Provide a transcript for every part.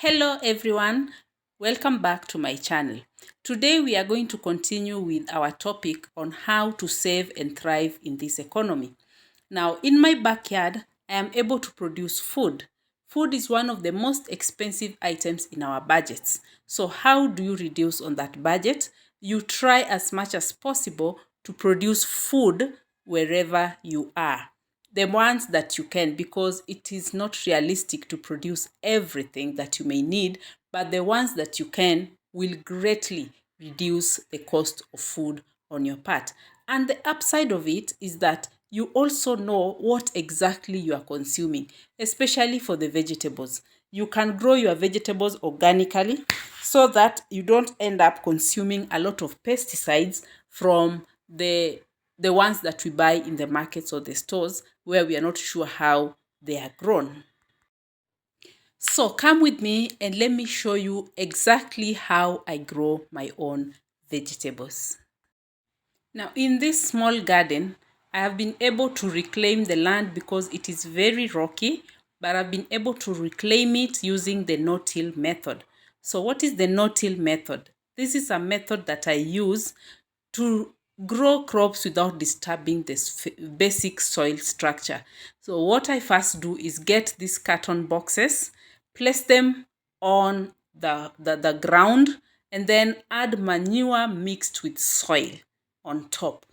Hello everyone, welcome back to my channel. Today we are going to continue with our topic on how to save and thrive in this economy. Now in my backyard, I am able to produce food. Food is one of the most expensive items in our budgets. So how do you reduce on that budget? You try as much as possible to produce food wherever you are, the ones that you can, because it is not realistic to produce everything that you may need, but the ones that you can will greatly reduce the cost of food on your part. And the upside of it is that you also know what exactly you are consuming, especially for the vegetables. You can grow your vegetables organically so that you don't end up consuming a lot of pesticides from the ones that we buy in the markets or the stores where we are not sure how they are grown. So come with me and let me show you exactly how I grow my own vegetables. Now in this small garden, I have been able to reclaim the land because it is very rocky, but I've been able to reclaim it using the no-till method. So what is the no-till method? This is a method that I use to grow crops without disturbing the basic soil structure. So what I first do is get these carton boxes, place them on the ground, and then add manure mixed with soil on top.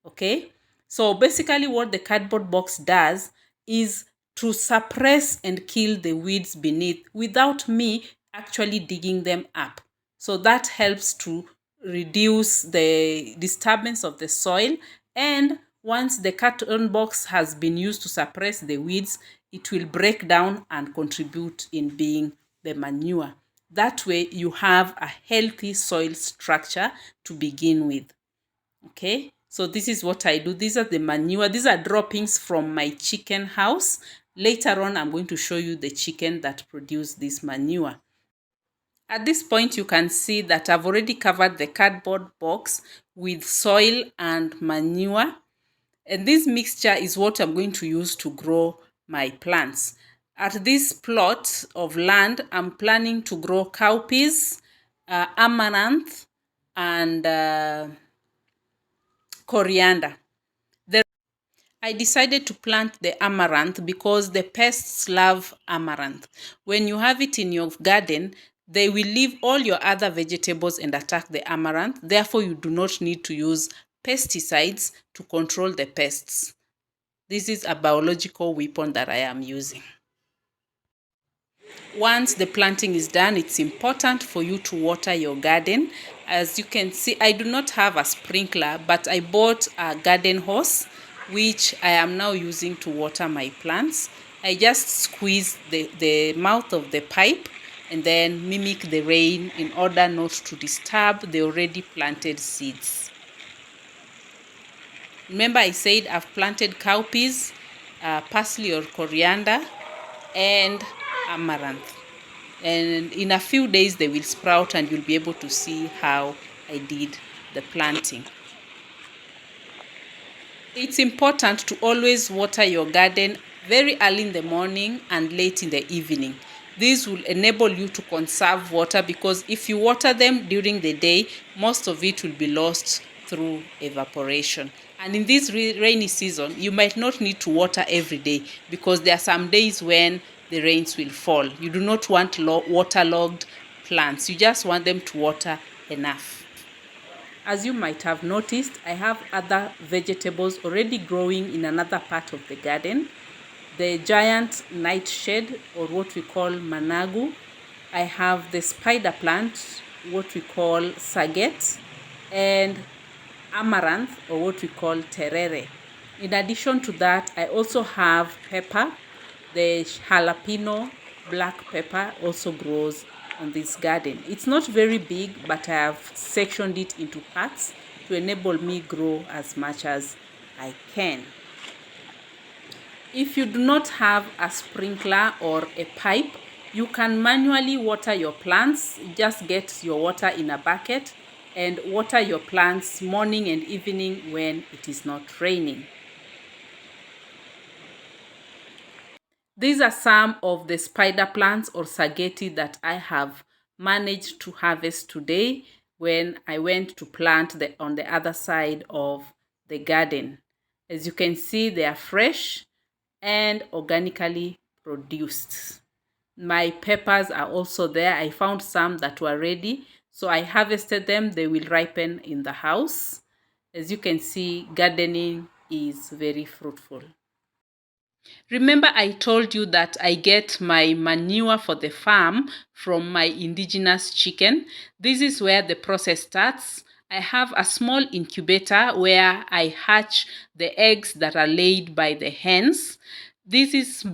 Okay, so basically what the cardboard box does is to suppress and kill the weeds beneath without me actually digging them up. So that helps to reduce the disturbance of the soil, and once the carton box has been used to suppress the weeds, it will break down and contribute in being the manure. That way you have a healthy soil structure to begin with. Okay, so this is what I do. These are the manure. These are droppings from my chicken house. Later on, I'm going to show you the chicken that produce this manure. At this point, you can see that I've already covered the cardboard box with soil and manure. And this mixture is what I'm going to use to grow my plants. At this plot of land, I'm planning to grow cowpeas, amaranth, and coriander. I decided to plant the amaranth because the pests love amaranth. When you have it in your garden, they will leave all your other vegetables and attack the amaranth. Therefore, you do not need to use pesticides to control the pests. This is a biological weapon that I am using. Once the planting is done, it's important for you to water your garden. As you can see, I do not have a sprinkler, but I bought a garden hose, which I am now using to water my plants. I just squeeze the mouth of the pipe and then mimic the rain in order not to disturb the already planted seeds. Remember I said I've planted cowpeas, parsley or coriander, and amaranth. And in a few days they will sprout and you'll be able to see how I did the planting. It's important to always water your garden very early in the morning and late in the evening. This will enable you to conserve water, because if you water them during the day, most of it will be lost through evaporation. And in this rainy season, you might not need to water every day, because there are some days when the rains will fall. You do not want waterlogged plants. You just want them to water enough. As you might have noticed, I have other vegetables already growing in another part of the garden. The giant nightshade, or what we call managu. I have the spider plant, what we call saget, and amaranth, or what we call terere. In addition to that, I also have pepper. The jalapeno black pepper also grows on this garden. It's not very big, but I have sectioned it into parts to enable me grow as much as I can. If you do not have a sprinkler or a pipe, you can manually water your plants. Just get your water in a bucket and water your plants morning and evening when it is not raining. These are some of the spider plants or spaghetti that I have managed to harvest today when I went to plant on the other side of the garden. As you can see, they are fresh and organically produced. My peppers are also there. I found some that were ready, so I harvested them. They will ripen in the house. As you can see, gardening is very fruitful. Remember I told you that I get my manure for the farm from my indigenous chicken. This is where the process starts. I have a small incubator where I hatch the eggs that are laid by the hens. This is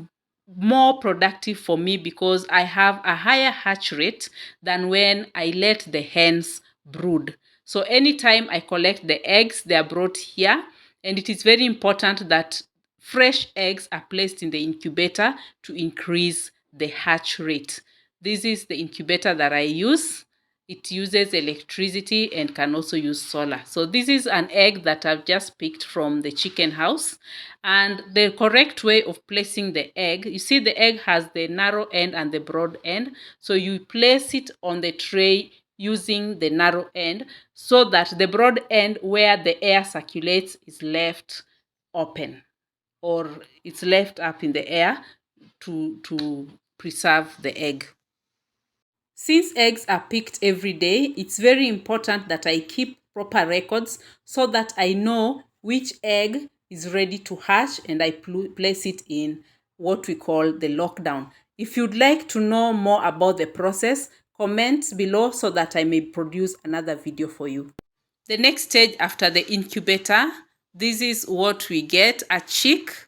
more productive for me because I have a higher hatch rate than when I let the hens brood. So anytime I collect the eggs, they are brought here, and it is very important that fresh eggs are placed in the incubator to increase the hatch rate. This is the incubator that I use. It uses electricity and can also use solar. So this is an egg that I've just picked from the chicken house. And the correct way of placing the egg, you see the egg has the narrow end and the broad end. So you place it on the tray using the narrow end so that the broad end where the air circulates is left open, or it's left up in the air to preserve the egg. Since eggs are picked every day, it's very important that I keep proper records so that I know which egg is ready to hatch and I place it in what we call the lockdown. If you'd like to know more about the process, comment below so that I may produce another video for you. The next stage after the incubator, this is what we get, a chick.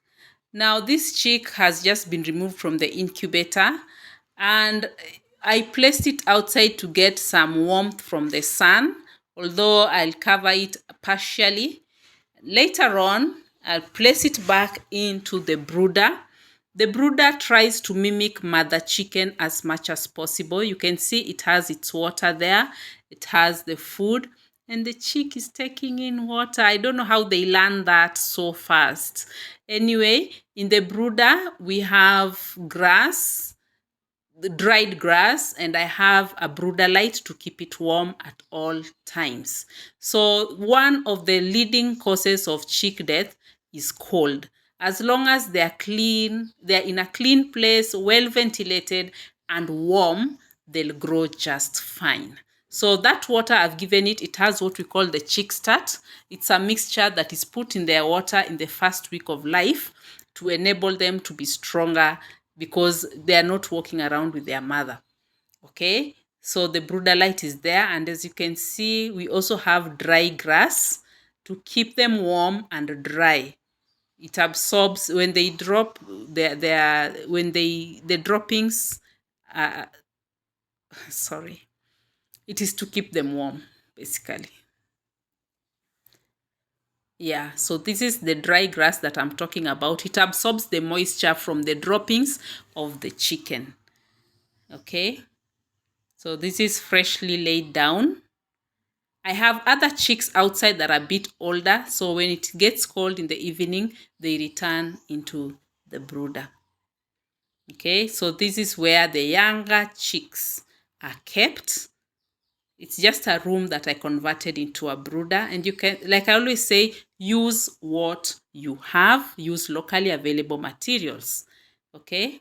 Now this chick has just been removed from the incubator and I placed it outside to get some warmth from the sun, although I'll cover it partially. Later on, I'll place it back into the brooder. The brooder tries to mimic mother chicken as much as possible. You can see it has its water there. It has the food. And the chick is taking in water. I don't know how they learn that so fast. Anyway, in the brooder, we have grass, the dried grass, and I have a brooder light to keep it warm at all times. So one of the leading causes of chick death is cold. As long as they are clean, they're in a clean place, well ventilated and warm, they'll grow just fine. So that water I've given it, it has what we call the chick start. It's a mixture that is put in their water in the first week of life to enable them to be stronger because they are not walking around with their mother. Okay, so the brooder light is there, and as you can see, we also have dry grass to keep them warm and dry. It absorbs when they drop the droppings. Sorry, it is to keep them warm, basically. Yeah, so this is the dry grass that I'm talking about. It absorbs the moisture from the droppings of the chicken. Okay, so this is freshly laid down. I have other chicks outside that are a bit older, so when it gets cold in the evening, they return into the brooder. Okay, so this is where the younger chicks are kept. It's just a room that I converted into a brooder, and you can, like I always say, use what you have, use locally available materials. Okay,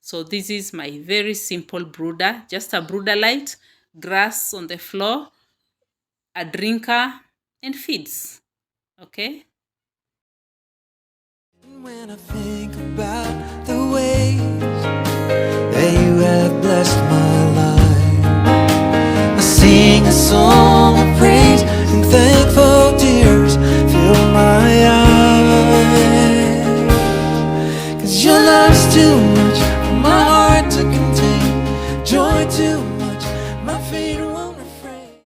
so this is my very simple brooder, just a brooder light, grass on the floor, a drinker, and feeds. Okay. When I think about the ways that you have blessed my life, I sing a song of praise and thankful tears fill my eyes. 'Cause your love's too much for my heart to contain, joy too much, my feet won't refrain.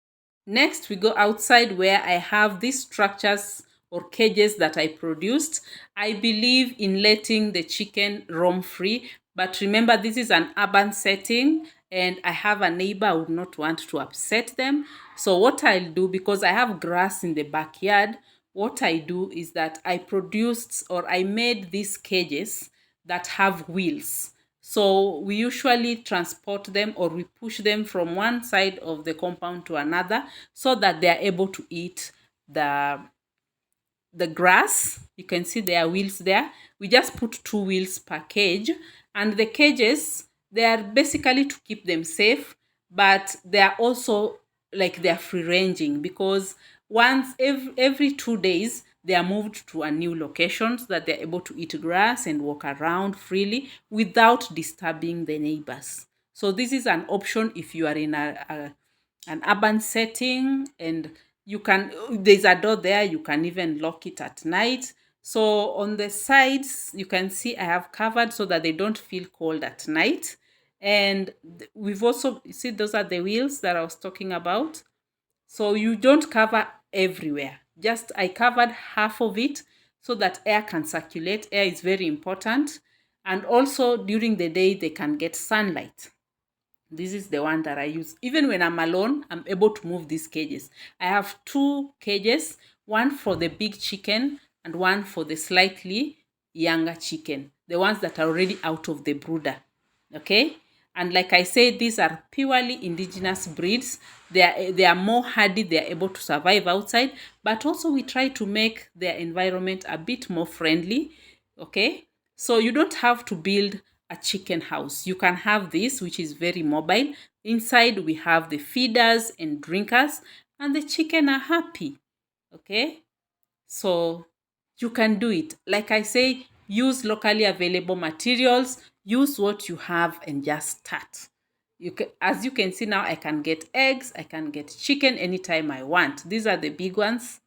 Next, we go outside where I have these structures or cages that I produced. I believe in letting the chicken roam free, but remember this is an urban setting and I have a neighbor. I would not want to upset them. So what I'll do, because I have grass in the backyard, what I do is that I produced or I made these cages that have wheels. So we usually transport them, or we push them from one side of the compound to another so that they are able to eat the grass. You can see there are wheels there. We just put 2 wheels per cage, and the cages, they are basically to keep them safe, but they are also like they are free ranging, because once every 2 days they are moved to a new location so that they're able to eat grass and walk around freely without disturbing the neighbors. So this is an option if you are in an urban setting, and there's a door there, you can even lock it at night. So on the sides, you can see I have covered so that they don't feel cold at night. And we've also, you see, those are the wheels that I was talking about. So you don't cover everywhere. Just I covered half of it so that air can circulate. Air is very important. And also during the day, they can get sunlight. This is the one that I use. Even when I'm alone, I'm able to move these cages. I have 2 cages, one for the big chicken and one for the slightly younger chicken, the ones that are already out of the brooder. Okay? And like I said, these are purely indigenous breeds. They are more hardy, they are able to survive outside, but also we try to make their environment a bit more friendly. Okay? So you don't have to build a chicken house. You can have this, which is very mobile. Inside we have the feeders and drinkers, and the chicken are happy. Okay? So you can do it. Like I say, use locally available materials, use what you have, and just start. As you can see now, I can get eggs, I can get chicken anytime I want. These are the big ones.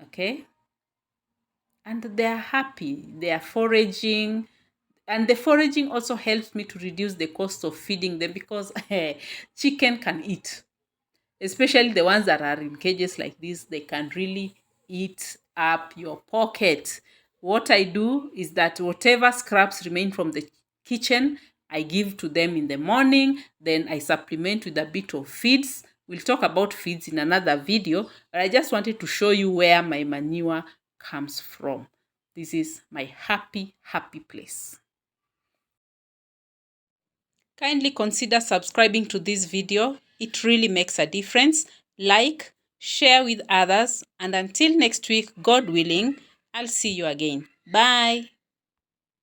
Okay? And they are happy. They are foraging. And the foraging also helps me to reduce the cost of feeding them, because chicken can eat, especially the ones that are in cages like this. They can really eat up your pocket. What I do is that whatever scraps remain from the kitchen, I give to them in the morning. Then I supplement with a bit of feeds. We'll talk about feeds in another video, but I just wanted to show you where my manure comes from. This is my happy, happy place. Kindly consider subscribing to this video. It really makes a difference. Like, share with others, and until next week, God willing, I'll see you again. Bye.